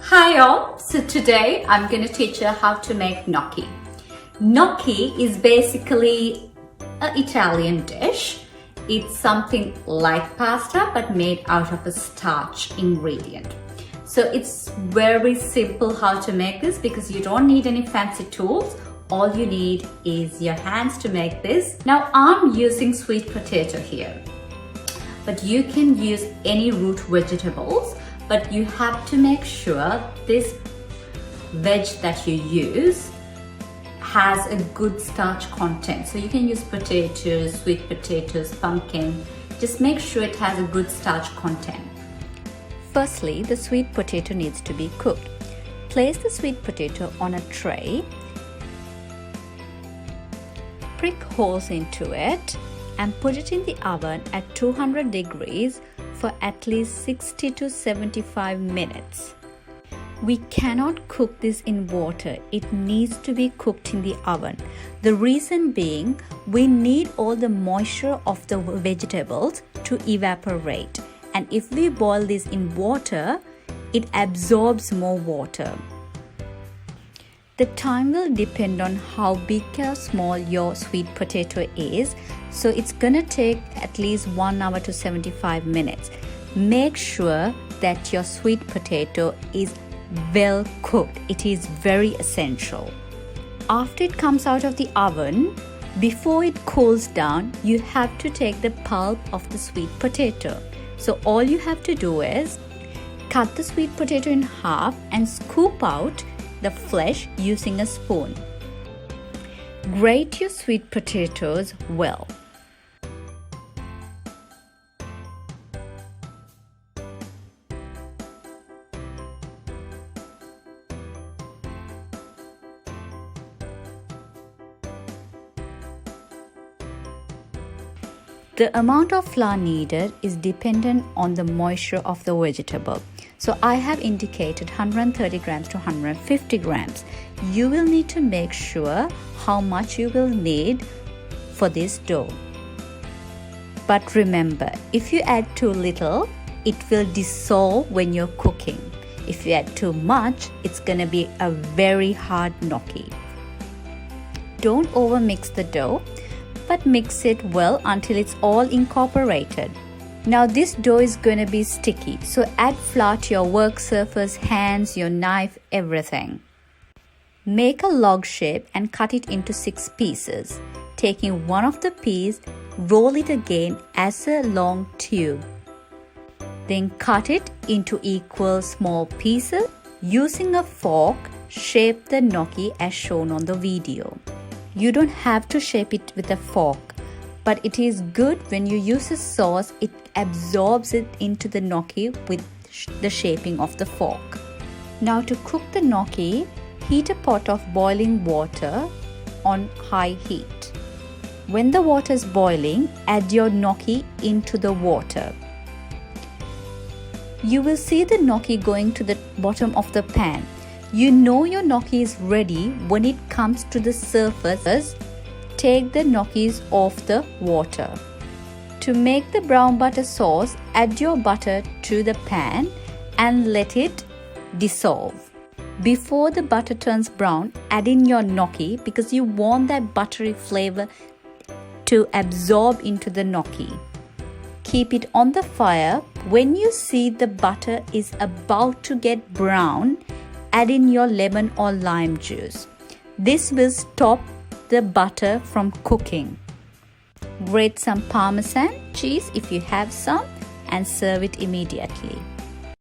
Hi all, so today I'm going to teach you how to make gnocchi. Gnocchi is basically an Italian dish. It's something like pasta but made out of a starch ingredient. So it's very simple how to make this because you don't need any fancy tools. All you need is your hands to make this. Now I'm using sweet potato here, but you can use any root vegetables. But you have to make sure this veg that you use has a good starch content. So you can use potatoes, sweet potatoes, pumpkin. Just make sure it has a good starch content. Firstly, the sweet potato needs to be cooked. Place the sweet potato on a tray. Prick holes into it and put it in the oven at 200 degrees for at least 60 to 75 minutes. We cannot cook this in water. It needs to be cooked in the oven. The reason being, we need all the moisture of the vegetables to evaporate. And if we boil this in water, it absorbs more water. The time will depend on how big or small your sweet potato is. So it's gonna take at least 1 hour to 75 minutes. Make sure that your sweet potato is well cooked. It is very essential. After it comes out of the oven, before it cools down, you have to take the pulp of the sweet potato. So all you have to do is cut the sweet potato in half and scoop out the flesh using a spoon. Grate your sweet potatoes well. The amount of flour needed is dependent on the moisture of the vegetable. So I have indicated 130 grams to 150 grams. You will need to make sure how much you will need for this dough. But remember, if you add too little, it will dissolve when you're cooking. If you add too much, it's gonna be a very hard gnocchi. Don't overmix the dough, but mix it well until it's all incorporated. Now this dough is going to be sticky, so add flour to your work surface, hands, your knife, everything. Make a log shape and cut it into 6 pieces. Taking one of the piece, roll it again as a long tube. Then cut it into equal small pieces. Using a fork, shape the gnocchi as shown on the video. You don't have to shape it with a fork, but it is good when you use a sauce, it absorbs it into the gnocchi with the shaping of the fork. Now to cook the gnocchi, heat a pot of boiling water on high heat. When the water is boiling, add your gnocchi into the water. You will see the gnocchi going to the bottom of the pan. You know your gnocchi is ready when it comes to the surface. Take the gnocchis off the water. To make the brown butter sauce, add your butter to the pan and let it dissolve. Before the butter turns brown, add in your gnocchi because you want that buttery flavor to absorb into the gnocchi. Keep it on the fire. When you see the butter is about to get brown, add in your lemon or lime juice. This will stop the butter from cooking. Grate some Parmesan cheese if you have some and serve it immediately.